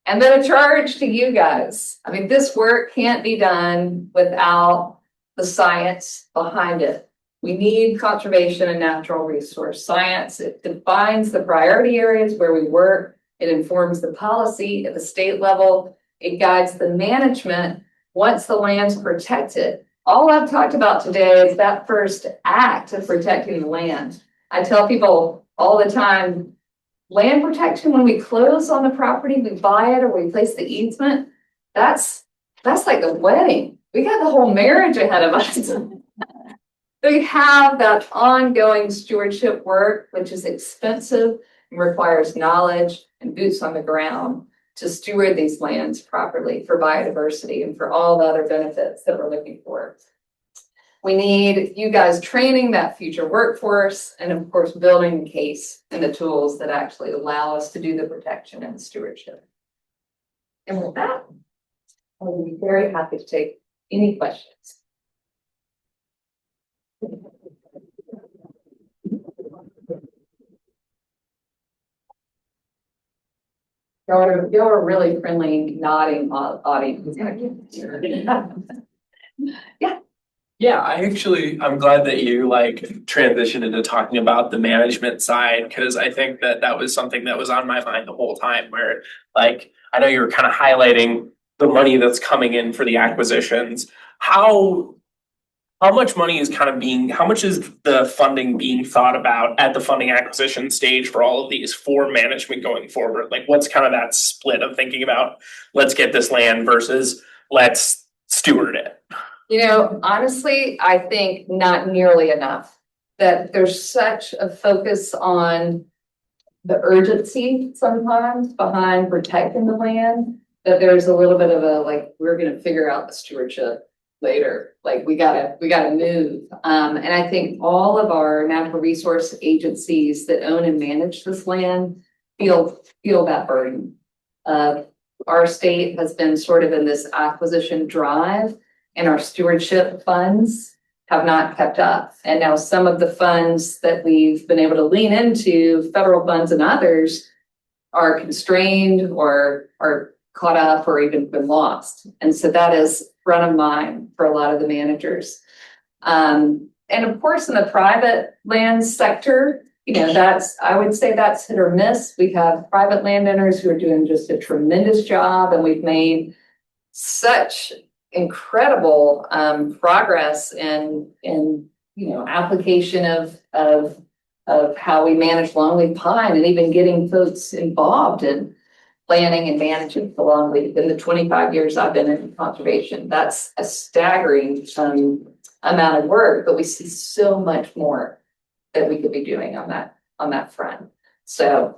And then a charge to you guys. I mean, this work can't be done without the science behind it. We need conservation and natural resource science. It defines the priority areas where we work. It informs the policy at the state level. It guides the management once the land's protected. All I've talked about today is that first act of protecting the land. I tell people all the time, land protection, when we close on the property, we buy it or we place the easement, that's like the wedding. We got the whole marriage ahead of us. we have that ongoing stewardship work, which is expensive and requires knowledge and boots on the ground to steward these lands properly for biodiversity and for all the other benefits that we're looking for. We need you guys training that future workforce and of course, building the case and the tools that actually allow us to do the protection and stewardship. And with that, I will be very happy to take any questions. Y'all are really friendly, nodding audience. Yeah. Yeah, I'm glad that you like transitioned into talking about the management side, because I think that that was something that was on my mind the whole time, where like, I know you were kind of highlighting the money that's coming in for the acquisitions. How much money is how much is the funding being thought about at the funding acquisition stage for all of these for management going forward? Like, what's kind of that split of thinking about, let's get this land versus let's steward it? You know, honestly, I think not nearly enough. That there's such a focus on the urgency sometimes behind protecting the land, that there's a little bit of a, like, we're gonna figure out the stewardship later. Like, we gotta move. And I think all of our natural resource agencies that own and manage this land feel that burden. Our state has been sort of in this acquisition drive, and our stewardship funds have not kept up. And now some of the funds that we've been able to lean into, federal funds and others, are constrained or are caught up or even been lost. And so that is front of mind for a lot of the managers. And of course, in the private land sector, you know, I would say that's hit or miss. We have private landowners who are doing just a tremendous job, and we've made such incredible progress in application of how we manage longleaf pine, and even getting folks involved in planning and managing the longleaf. In the 25 years I've been in conservation, that's a staggering amount of work, but we see so much more that we could be doing on that front. So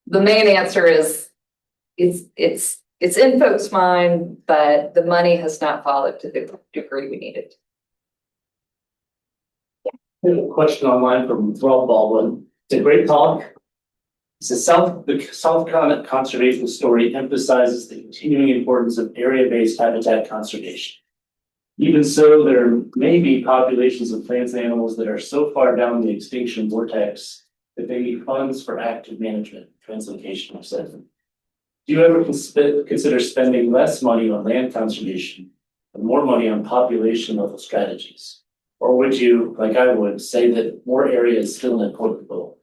the main answer is it's in folks' mind, but the money has not followed to the degree we needed. There's a question online from Rob Baldwin. It's a great talk. The South Continent conservation story emphasizes the continuing importance of area-based habitat conservation. Even so, there may be populations of plants and animals that are so far down the extinction vortex that they need funds for active management, translocation, etc. Do you ever consider spending less money on land conservation and more money on population level strategies? Or would you, like I would, say that more area is still an important goal?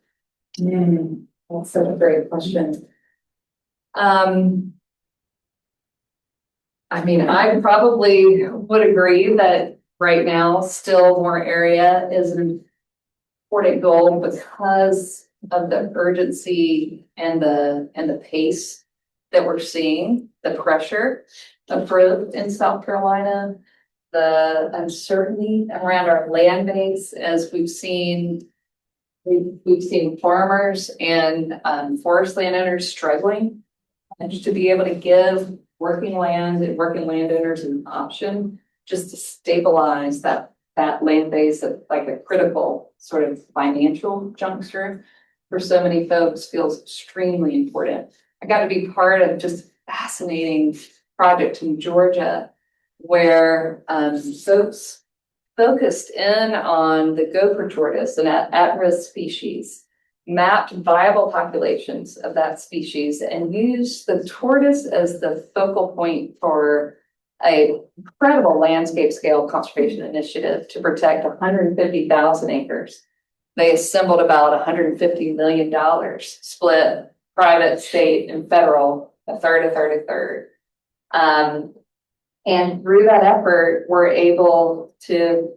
That's such a great question. I mean, I probably would agree that right now still more area is an important goal because of the urgency and the pace that we're seeing, the pressure of growth in South Carolina, the uncertainty around our land base, as we've seen farmers and forest landowners struggling, and just to be able to give working land and working landowners an option just to stabilize that land base at like a critical sort of financial juncture for so many folks feels extremely important. I got to be part of just a fascinating project in Georgia where folks focused in on the gopher tortoise, an at-risk species, mapped viable populations of that species, and used the tortoise as the focal point for an incredible landscape scale conservation initiative to protect 150,000 acres. They assembled about $150 million, split private, state, and federal, a third. And through that effort, we're able to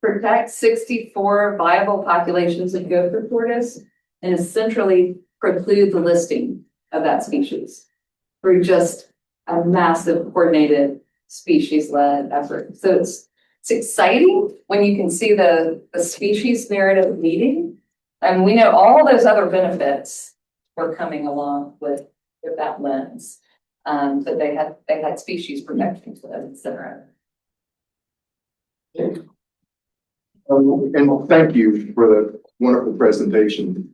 protect 64 viable populations of gopher tortoise and essentially preclude the listing of that species through just a massive coordinated species-led effort. So it's exciting when you can see the species narrative leading. And we know all those other benefits were coming along with that lens. But they had species protection to them, et cetera. And thank you for the wonderful presentation.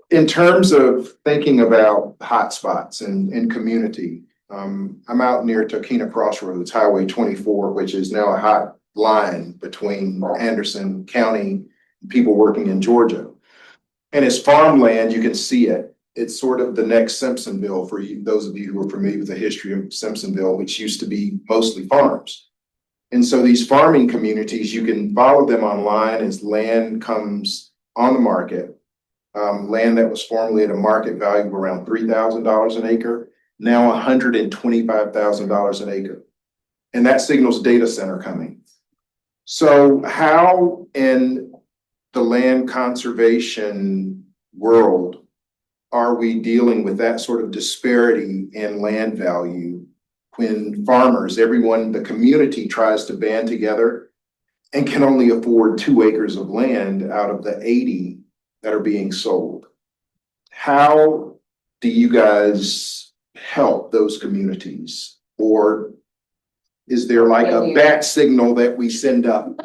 In terms of thinking about hotspots and community, I'm out near Tokena Crossroads, Highway 24, which is now a hot line between Anderson County and people working in Georgia. And it's farmland, you can see it. It's sort of the next Simpsonville for you, those of you who are familiar with the history of Simpsonville, which used to be mostly farms. And so these farming communities, you can follow them online as land comes on the market. Land that was formerly at a market value of around $3,000 an acre, now $125,000 an acre. And that signals data center coming. So how in the land conservation world are we dealing with that sort of disparity in land value when farmers, everyone, the community tries to band together and can only afford 2 acres of land out of the 80 that are being sold? How do you guys help those communities? Or is there like a bat signal that we send up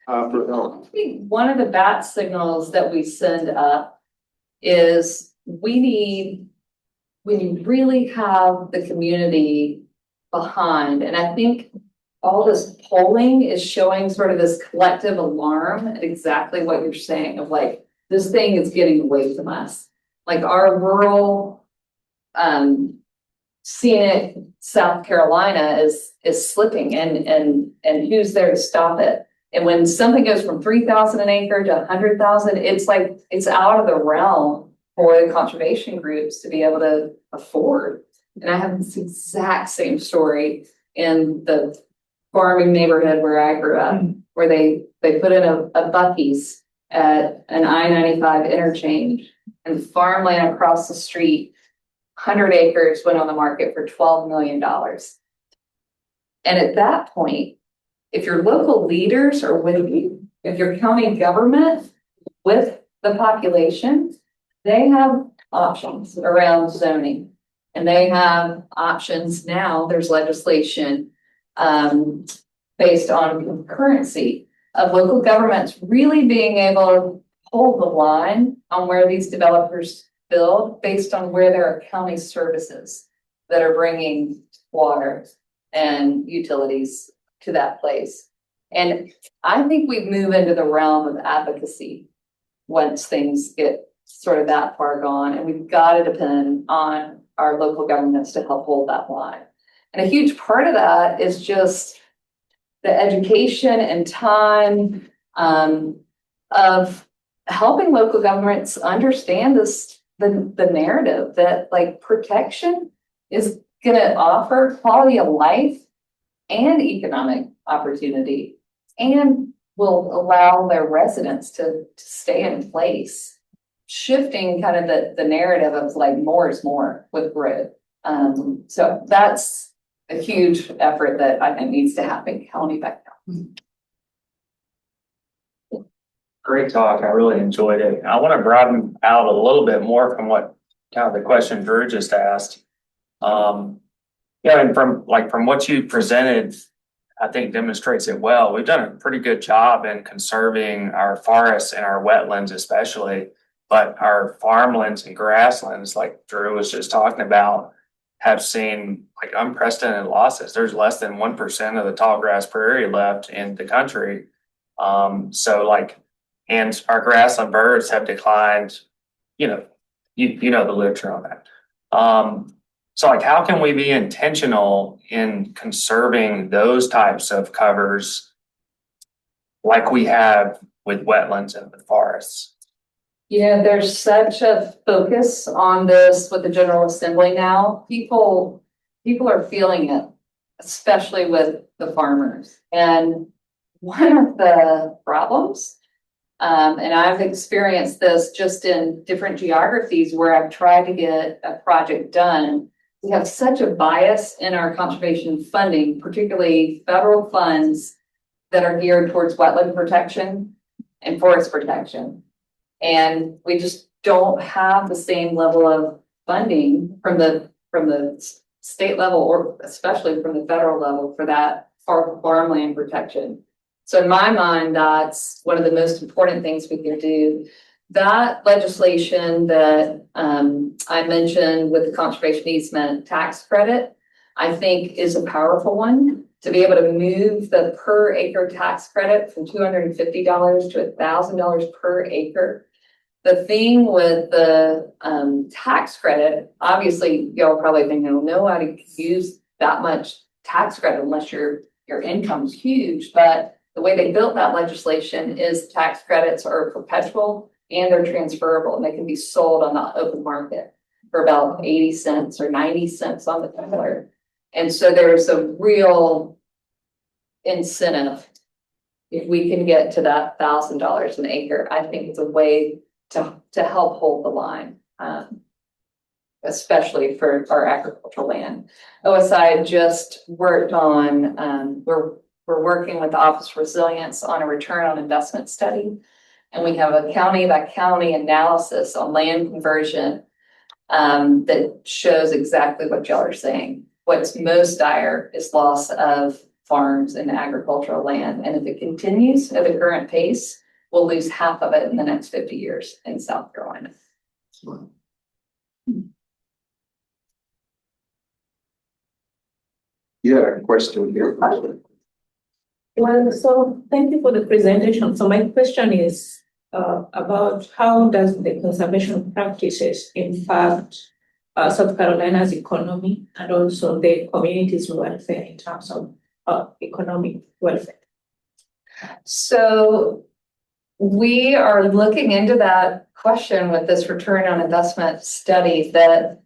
for help? I think one of the bat signals that we send up is we need, when you really have the community behind, and I think all this polling is showing sort of this collective alarm at exactly what you're saying of like, this thing is getting away from us. Like our rural, scenic South Carolina is slipping and who's there to stop it? And when something goes from 3,000 an acre to 100,000, it's like, it's out of the realm for the conservation groups to be able to afford. And I have this exact same story in the farming neighborhood where I grew up, where they put in a Buc-ee's at an I-95 interchange, and farmland across the street, 100 acres went on the market for $12 million. And at that point, if your local leaders are with you, if your county government with the population, they have options around zoning. And they have options now, there's legislation based on concurrency of local governments really being able to hold the line on where these developers build based on where there are county services that are bringing water and utilities to that place. And I think we move into the realm of advocacy once things get sort of that far gone, and we've got to depend on our local governments to help hold that line. And a huge part of that is just the education and time of helping local governments understand this, the narrative that like protection is going to offer quality of life and economic opportunity and will allow their residents to stay in place, shifting kind of the narrative of like more is more with grid. So that's a huge effort that I think needs to happen county by county. Great talk. I really enjoyed it. I want to broaden out a little bit more from what kind of the question Drew just asked. Yeah, and from what you presented, I think demonstrates it well. We've done a pretty good job in conserving our forests and our wetlands especially, but our farmlands and grasslands, like Drew was just talking about, have seen like unprecedented losses. There's less than 1% of the tall grass prairie left in the country. And our grassland birds have declined, you know the literature on that. So like, how can we be intentional in conserving those types of covers like we have with wetlands and with forests? Yeah, there's such a focus on this with the General Assembly now. People are feeling it, especially with the farmers. And one of the problems, and I've experienced this just in different geographies where I've tried to get a project done, we have such a bias in our conservation funding, particularly federal funds that are geared towards wetland protection and forest protection. And we just don't have the same level of funding from the state level, or especially from the federal level, for that farmland protection. So in my mind, that's one of the most important things we can do. That legislation that I mentioned with the conservation easement tax credit, I think is a powerful one to be able to move the per acre tax credit from $250 to $1,000 per acre. The thing with the tax credit, obviously, y'all probably think, oh, nobody can use that much tax credit unless your income's huge. But the way they built that legislation is tax credits are perpetual and they're transferable, and they can be sold on the open market for about 80 cents or 90 cents on the dollar. And so there's a real incentive. If we can get to that $1,000 an acre, I think it's a way to help hold the line, especially for our agricultural land. OSI just worked on, we're working with the Office of Resilience on a return on investment study. And we have a county by county analysis on land conversion that shows exactly what y'all are saying. What's most dire is loss of farms and agricultural land. And if it continues at the current pace, we'll lose half of it in the next 50 years in South Carolina. Yeah, question here. Well, so thank you for the presentation. So my question is about how does the conservation practices impact South Carolina's economy and also the community's welfare in terms of economic welfare? So we are looking into that question with this return on investment study that,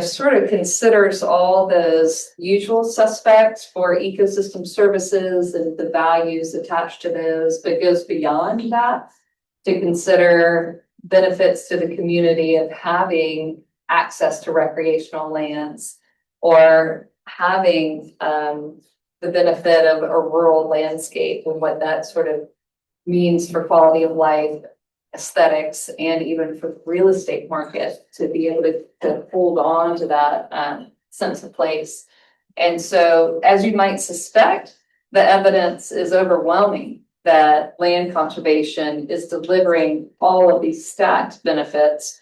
sort of considers all those usual suspects for ecosystem services and the values attached to those, but goes beyond that to consider benefits to the community of having access to recreational lands or having the benefit of a rural landscape and what that sort of means for quality of life, aesthetics, and even for the real estate market to be able to hold on to that sense of place. And so, as you might suspect, the evidence is overwhelming that land conservation is delivering all of these stacked benefits.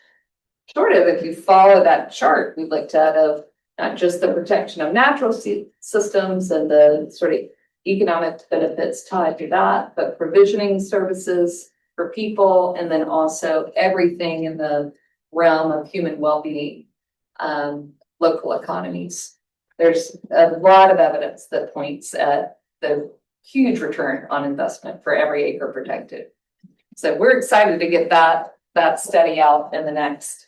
Sort of, if you follow that chart we looked at of not just the protection of natural systems and the sort of economic benefits tied to that, but provisioning services for people, and then also everything in the realm of human well-being, local economies. There's a lot of evidence that points at the huge return on investment for every acre protected. So we're excited to get that study out in the next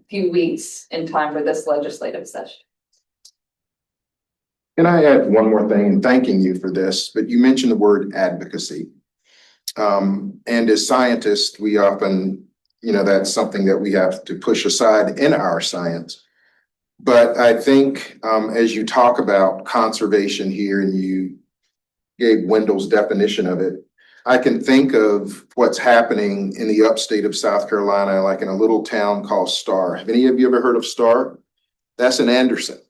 few weeks in time for this legislative session. Can I add one more thing, and thanking you for this, but you mentioned the word advocacy. And as scientists, we often, that's something that we have to push aside in our science. But I think as you talk about conservation here and you gave Wendell's definition of it, I can think of what's happening in the upstate of South Carolina, like in a little town called Starr. Have any of you ever heard of Starr? That's in Anderson.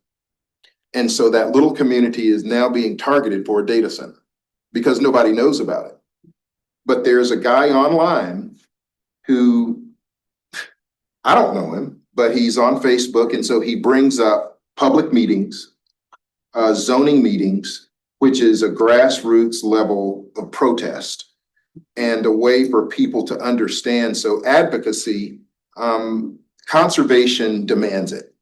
And so that little community is now being targeted for a data center because nobody knows about it. But there's a guy online who, I don't know him, but he's on Facebook. And so he brings up public meetings, zoning meetings, which is a grassroots level of protest and a way for people to understand. So advocacy, conservation demands it.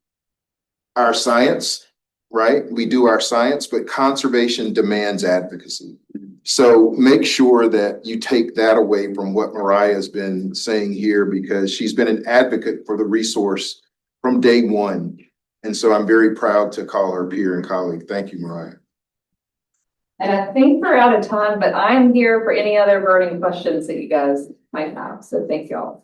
Our science, right? We do our science, but conservation demands advocacy. So make sure that you take that away from what Mariah has been saying here, because she's been an advocate for the resource from day one. And so I'm very proud to call her peer and colleague. Thank you, Mariah. And I think we're out of time, but I'm here for any other burning questions that you guys might have. So thank y'all.